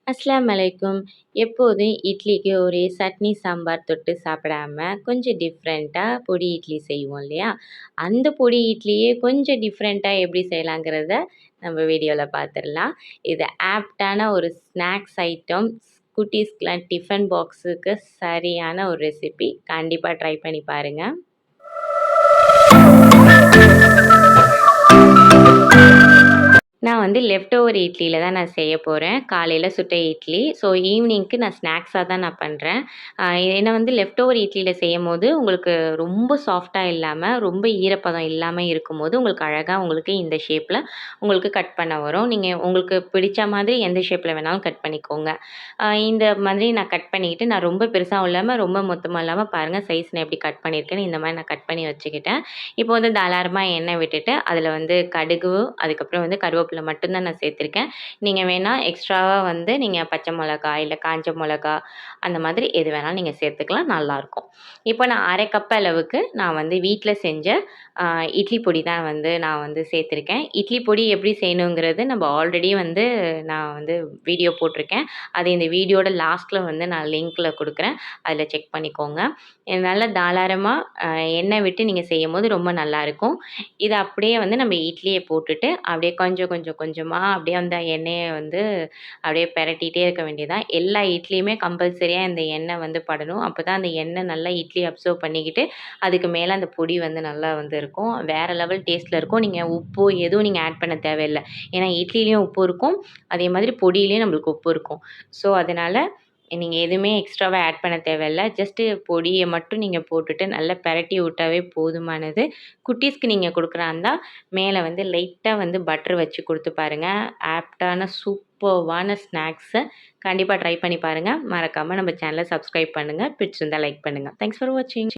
அஸ்ஸலாமு அலைக்கும். எப்போதும் இட்லிக்கு ஒரே சட்னி, சாம்பார் தொட்டு சாப்பிடாம, கொஞ்சம் டிஃப்ரெண்ட்டா பொடி இட்லி செய்வோம் இல்லையா? அந்த பொடி இட்லியே கொஞ்சம் டிஃப்ரெண்ட்டா எப்படி செய்யலாங்கிறத நம்ம வீடியோல பார்த்துடலாம். இது ஆப்ட்டான ஒரு ஸ்நாக்ஸ் ஐட்டம். குட்டீஸ்க்குலாம் டிஃபன் பாக்ஸுக்கு சரியான ஒரு ரெசிபி. கண்டிப்பா ட்ரை பண்ணி பாருங்க. நான் வந்து லெஃப்ட் ஓவர் இட்லியில தான் நான் செய்ய போறேன். காலையில சுட்ட இட்லி. ஸோ ஈவினிங்க்கு நான் ஸ்நாக்ஸா தான் நான் பண்றேன். ஏன்னா வந்து லெஃப்ட் ஓவர் இட்லியில செய்யும்போது, உங்களுக்கு ரொம்ப சாஃப்ட்டா இல்லாம, ரொம்ப ஈரப்பதம் இல்லாம இருக்கும்போது, உங்களுக்கு அழகா உங்களுக்கு இந்த ஷேப்ல உங்களுக்கு கட் பண்ண வரும். நீங்க உங்களுக்கு பிடிச்ச மாதிரி எந்த ஷேப்ல வேணாலும் கட் பண்ணிக்கோங்க. இந்த மாதிரி நான் கட் பண்ணிக்கிட்டு, நான் ரொம்ப பெருசாவும் இல்லாம, ரொம்ப மொத்தமா இல்லாம பாருங்க சைஸ் நான் எப்படி கட் பண்ணியிருக்கேன்னு, இந்த மாதிரி நான் கட் பண்ணி வச்சுக்கிட்டேன். இப்போ வந்து தாராளமா எண்ணெய் விட்டுட்டு, அதில வந்து கடுகு, அதுக்கப்புறம் வந்து கருவேப்பிலை மட்டும் தான் நான் சேர்த்துருக்கேன். நீங்க வேணா எக்ஸ்ட்ராவா வந்து நீங்க பச்சை மிளகா, இல்ல காஞ்ச மிளகா அந்த மாதிரி எது வேணாலும் நீங்க சேர்த்துக்கலாம். நல்லாயிருக்கும். இப்போ நான் 1/2 கப் அளவுக்கு நான் வந்து வீட்ல செஞ்ச இட்லி பொடி தான் வந்து நான் வந்து சேர்த்துருக்கேன். இட்லி பொடி எப்படி செய்யணுங்கிறது நம்ம ஆல்ரெடி வந்து நான் வந்து வீடியோ போட்டிருக்கேன். அது இந்த வீடியோட லாஸ்ட்ல வந்து நான் லிங்க்ல குடுக்குறேன். அதில செக் பண்ணிக்கோங்க. நல்லா தாராளமா எண்ணெய் விட்டு நீங்க செய்யும்போது ரொம்ப நல்லாயிருக்கும். இத அப்படியே வந்து நம்ம இட்லிய போட்டுட்டு, அப்படியே கொஞ்சம் கொஞ்சம் கொஞ்சமா அப்படியே அந்த எண்ணெய வந்து அப்படியே பெரட்டிட்டே இருக்க வேண்டியது தான். எல்லா இட்லியுமே கம்பல்சரியா இந்த எண்ணெய் வந்து படணும். அப்பதான் அந்த எண்ணெய் நல்லா இட்லி அப்சர்வ் பண்ணிக்கிட்டு, அதுக்கு மேல அந்த பொடி வந்து நல்லா வந்து இருக்கும். வேற லெவல் டேஸ்ட்ல இருக்கும். நீங்க உப்பு எதுவும் நீங்க ஆட் பண்ண தேவையில்ல. ஏன்னா இட்லிலயும் உப்பு இருக்கும். அதே மாதிரி பொடியிலயும் நம்மளுக்கு உப்பு இருக்கும். ஸோ, அதனால நீங்க எதுவுமே எக்ஸ்ட்ராவா ஆட் பண்ண தேவையில்ல. ஜஸ்ட்டு பொடிய மட்டும் நீங்க போட்டுட்டு நல்லா பெரட்டி விட்டாவே போதுமானது. குட்டீஸ்க்கு நீங்க குடுக்குறா இருந்தா, மேல வந்து லைட்டா வந்து பட்டர் வச்சு குடுத்து பாருங்க. ஆப்ட்டான சூப்பர்வான ஸ்நாக்ஸ கண்டிப்பா ட்ரை பண்ணி பாருங்க. மறக்காம நம்ம சேனல சப்ஸ்கிரைப் பண்ணுங்க. பிடிச்சிருந்தா லைக் பண்ணுங்க. தேங்க்ஸ் ஃபார் வாட்சிங்.